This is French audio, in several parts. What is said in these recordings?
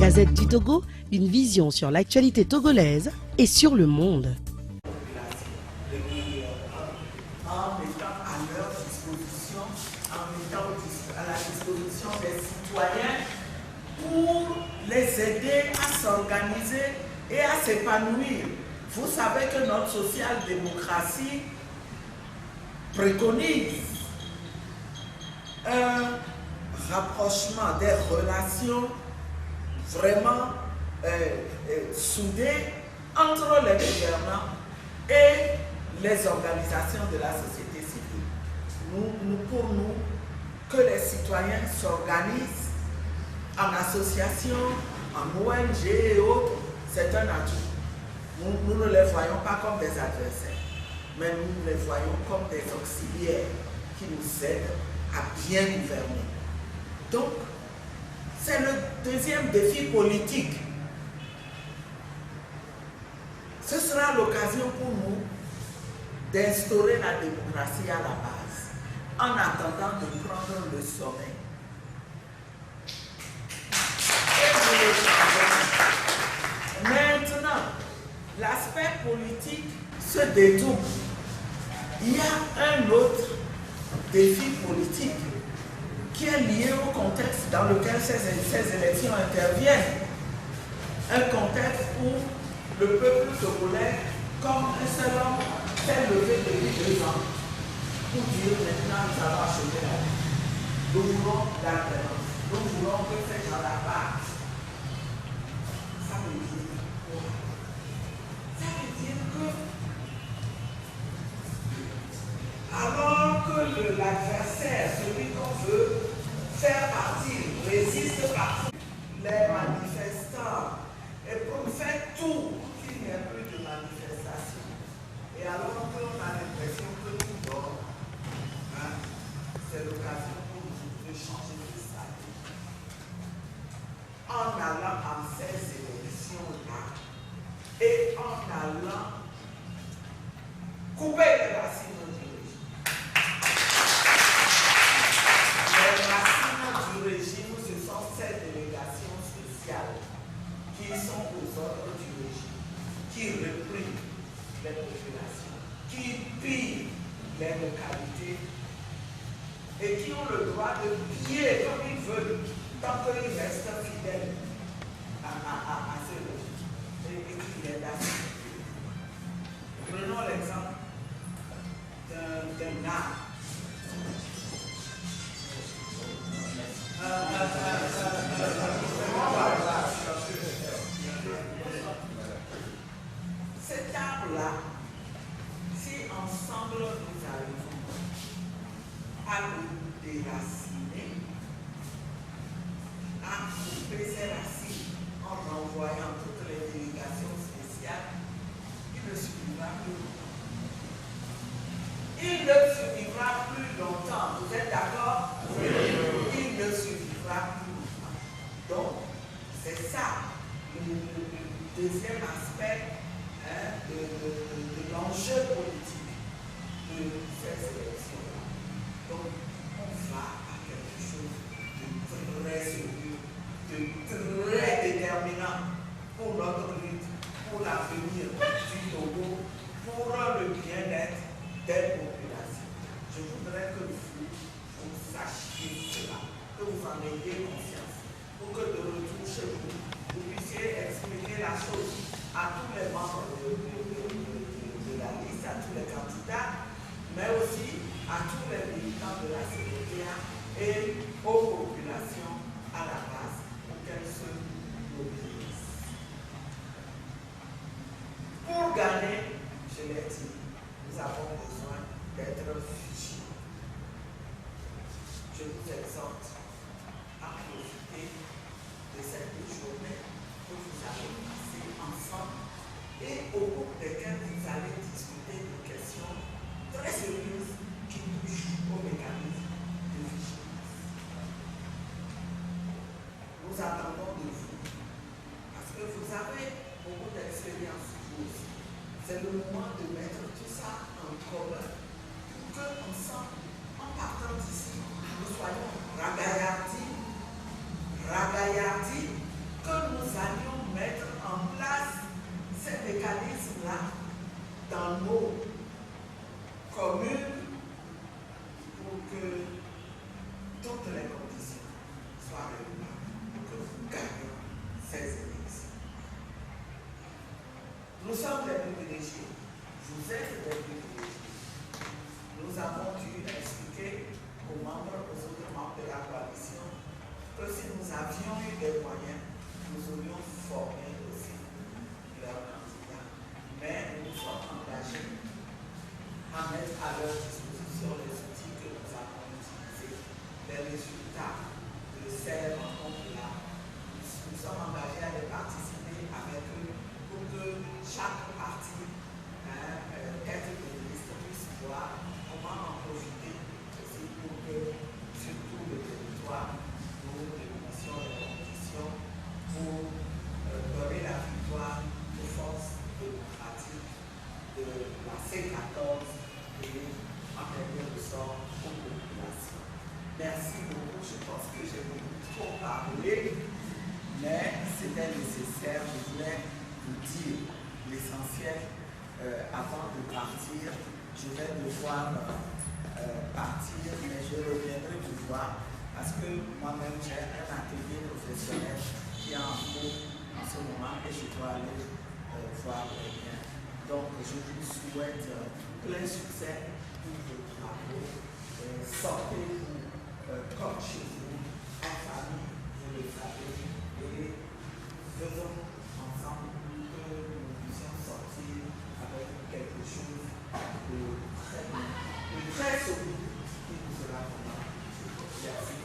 Gazette du Togo, une vision sur l'actualité togolaise et sur le monde. En mettant à leur disposition, en mettant à la disposition des citoyens pour les aider à s'organiser et à s'épanouir. Vous savez que notre social-démocratie préconise un rapprochement des relations vraiment soudées entre les gouvernants et les organisations de la société civile. Pour nous, que les citoyens s'organisent en association, en ONG et autres, c'est un atout. Nous ne les voyons pas comme des adversaires, mais nous les voyons comme des auxiliaires qui nous aident à bien gouverner. Donc, c'est le deuxième défi politique. Ce sera l'occasion pour nous d'instaurer la démocratie à la base, en attendant de prendre le sommet. Maintenant, l'aspect politique se détourne. Il y a un autre défi politique qui est lié au contexte dans lequel ces élections interviennent. Un contexte où le peuple togolais, comme un seul homme, s'est levé depuis 2 ans pour dire maintenant nous allons acheter la vie. Nous voulons l'alternance. Nous voulons que ces gens-là partent. Ça veut dire quoi? Ça veut dire que alors que l'adversaire, celui qu'on veut faire partir, résiste partir, les manifestants et fait tout pour qu'il n'y ait plus de manifestation. Et alors qu'on a l'impression que tout dort, c'est l'occasion pour nous de changer de statut. En allant à ces élections-là et en allant couper les racines du régime. Les racines du régime, ce sont ces délégations spéciales qui sont aux ordres du régime, qui répriment les populations, qui pillent les localités et qui ont le droit de piller comme ils veulent tant qu'ils restent fidèles à ce régime et qui les laissent. Prenons l'exemple d'un arbre. Cet arbre-là, si ensemble nous arrivons à le déraciner, à couper ses racines en renvoyant toutes les délégations spéciales, il ne suffira plus longtemps. Il ne suffira plus longtemps. Vous êtes d'accord? Oui. Il ne suffira plus longtemps. Donc, c'est ça le deuxième aspect de l'enjeu politique de ces élections-là. Donc, on va à quelque chose de très sérieux, de très déterminant pour notre lutte, pour l'avenir du Togo, pour le bien-être des populations. Je voudrais que vous sachiez cela, que vous en ayez conscience, pour que de retour chez vous, vous puissiez expliquer la chose à tous les membres de la liste, à tous les candidats, mais aussi à tous les militants de la CDPA et aux populations à la base pour qu'elles se mobilisent. Pour gagner, je l'ai dit, nous avons besoin d'être vigilants. Je vous exhorte à profiter de cette journée que vous allez passer ensemble et au cours desquelles vous allez discuter de questions très sérieuses qui touchent au mécanisme de vigilance. Nous attendons de vous, parce que vous avez beaucoup d'expérience vous aussi. C'est le moment de mettre tout ça en commun pour que, ensemble, en partant d'ici, nous soyons ragaillardis, que nous dans nos communes pour que toutes les conditions soient réunies pour que nous gagnions ces élections. Nous sommes des privilégiés. Vous êtes des privilégiés. Nous avons dû expliquer aux autres membres de la coalition, que si nous avions eu des moyens, nous aurions formé aussi leurs candidats. Mais nous nous sommes engagés à mettre à leur disposition les outils que nous avons utilisés, les résultats de ces rencontres-là. Nous sommes engagés à les participer avec eux pour que chaque parti, tête de liste, puisse voir comment en profiter aussi pour que, sur tout le territoire, nous réunissions les conditions pour donner la victoire aux forces démocratiques de la C14 et en quelque sorte aux populations. Merci beaucoup. Je pense que j'ai beaucoup trop parlé, mais c'était nécessaire. Je voulais vous dire l'essentiel avant de partir. Je vais devoir partir, mais je reviendrai vous voir parce que moi-même j'ai un atelier professionnel qui est en cours en ce moment et je dois aller voir les liens. Donc je vous souhaite plein succès pour vos travaux. Sortez-vous comme chez vous, en famille, vous le savez, et faisons ensemble que nous puissions sortir avec quelque chose de très solide qui nous sera vraiment. Merci.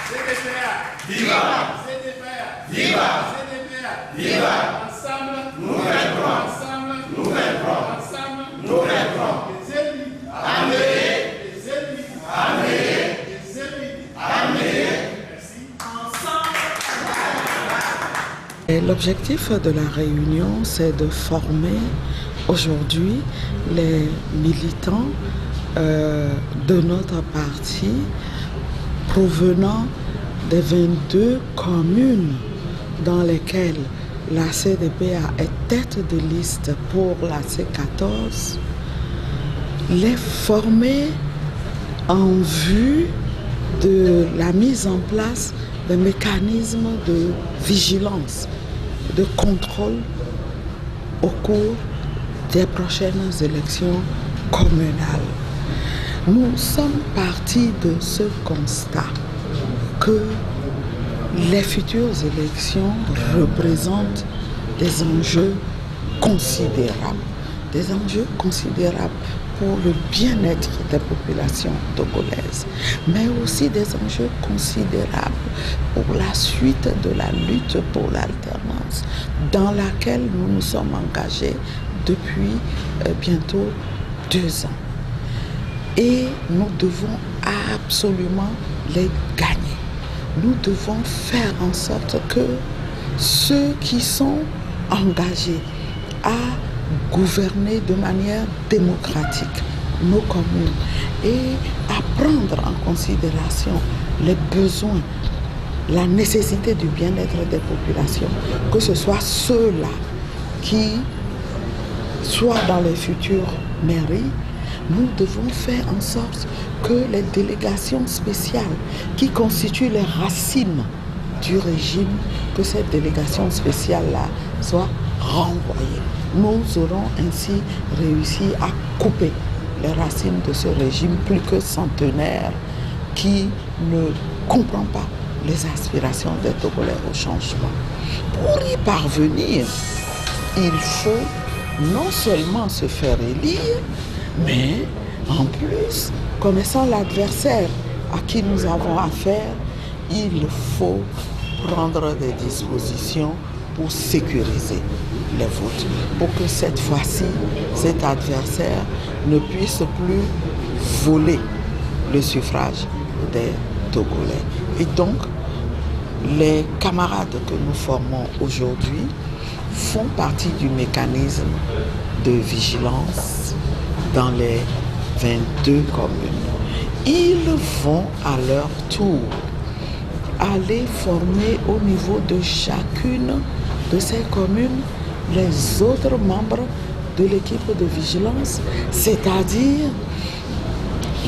CDPA, viva! CDPA, viva! CDPA, viva! Ensemble, nous vaincrons! Ensemble, nous vaincrons! Ensemble, nous vaincrons! Les ennemis, amenez! Les ennemis, amenez! Les ennemis, amenez! Merci. Ensemble! L'objectif de la réunion, c'est de former aujourd'hui les militants de notre parti provenant des 22 communes dans lesquelles la CDPA est tête de liste pour la C14, les former en vue de la mise en place des mécanismes de vigilance, de contrôle au cours des prochaines élections communales. Nous sommes partis de ce constat que les futures élections représentent des enjeux considérables pour le bien-être des populations togolaises, mais aussi des enjeux considérables pour la suite de la lutte pour l'alternance, dans laquelle nous nous sommes engagés depuis bientôt 2 ans. Et nous devons absolument les gagner. Nous devons faire en sorte que ceux qui sont engagés à gouverner de manière démocratique nos communes et à prendre en considération les besoins, la nécessité du bien-être des populations, que ce soit ceux-là qui soient dans les futures mairies. Nous devons faire en sorte que les délégations spéciales qui constituent les racines du régime, que ces délégations spéciales-là soient renvoyées. Nous aurons ainsi réussi à couper les racines de ce régime plus que centenaire qui ne comprend pas les aspirations des Togolais au changement. Pour y parvenir, il faut non seulement se faire élire, mais en plus, connaissant l'adversaire à qui nous avons affaire, il faut prendre des dispositions pour sécuriser les votes, pour que cette fois-ci, cet adversaire ne puisse plus voler le suffrage des Togolais. Et donc, les camarades que nous formons aujourd'hui font partie du mécanisme de vigilance dans les 22 communes. Ils vont à leur tour aller former au niveau de chacune de ces communes les autres membres de l'équipe de vigilance, c'est-à-dire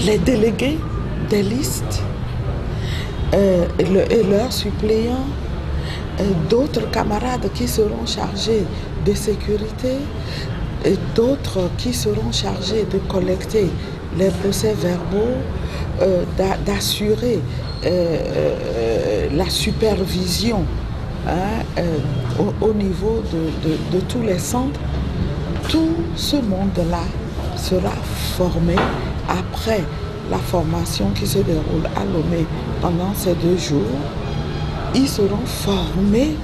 les délégués des listes et leurs suppléants, d'autres camarades qui seront chargés de sécurité et d'autres qui seront chargés de collecter les procès-verbaux, d'assurer la supervision au niveau de tous les centres. Tout ce monde-là sera formé après la formation qui se déroule à Lomé pendant ces 2 jours. Ils seront formés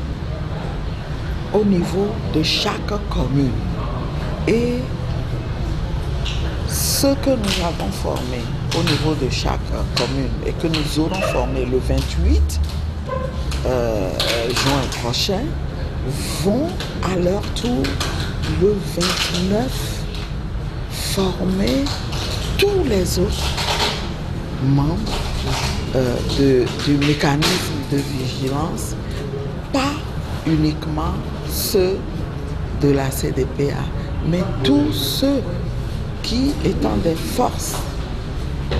au niveau de chaque commune. Et ce que nous avons formé au niveau de chaque commune et que nous aurons formé le 28 juin prochain vont à leur tour le 29 former tous les autres membres du mécanisme de vigilance, pas uniquement ceux de la CDPA, mais tous ceux qui, étant des forces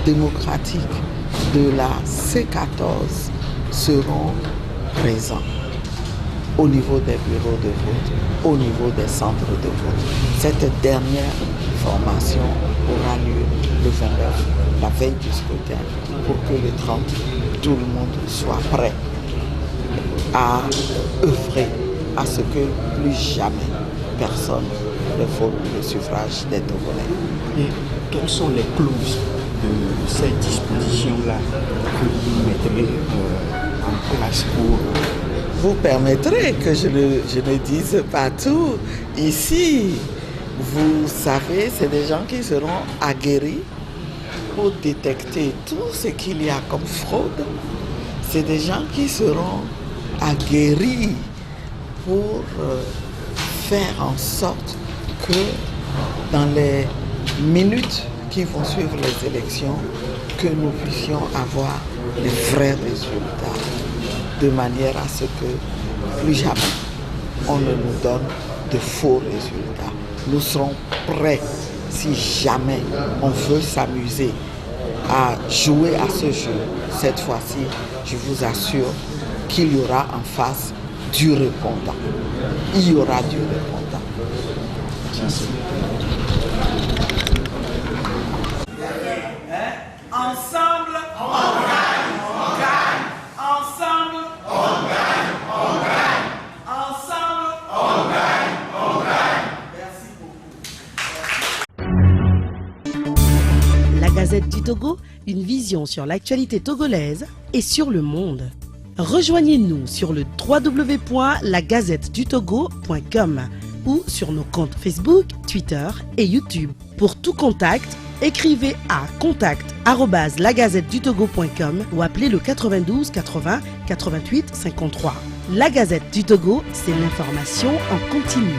démocratiques de la C14, seront présents au niveau des bureaux de vote, au niveau des centres de vote. Cette dernière formation aura lieu le 29, la veille du scrutin, pour que le 30, tout le monde soit prêt à œuvrer à ce que plus jamais personne ne vole le suffrage des Togolais. Et quelles sont les clauses de ces dispositions-là que vous mettrez en place pour... Vous permettrez que je ne dise pas tout. Ici, vous savez, c'est des gens qui seront aguerris pour détecter tout ce qu'il y a comme fraude. C'est des gens qui seront aguerris pour faire en sorte que dans les minutes qui vont suivre les élections, que nous puissions avoir les vrais résultats, de manière à ce que plus jamais on ne nous donne de faux résultats. Nous serons prêts si jamais on veut s'amuser à jouer à ce jeu. Cette fois-ci, je vous assure qu'il y aura en face du répondant. Il y aura du répondant. Ensemble, on gagne, on gagne. Ensemble, on gagne, on gagne. Ensemble, on gagne, on gagne. Merci beaucoup. La Gazette du Togo, une vision sur l'actualité togolaise et sur le monde. Rejoignez-nous sur le www.lagazettedutogo.com ou sur nos comptes Facebook, Twitter et YouTube. Pour tout contact, écrivez à contact@lagazettedutogo.com ou appelez le 92 80 88 53. La Gazette du Togo, c'est l'information en continu.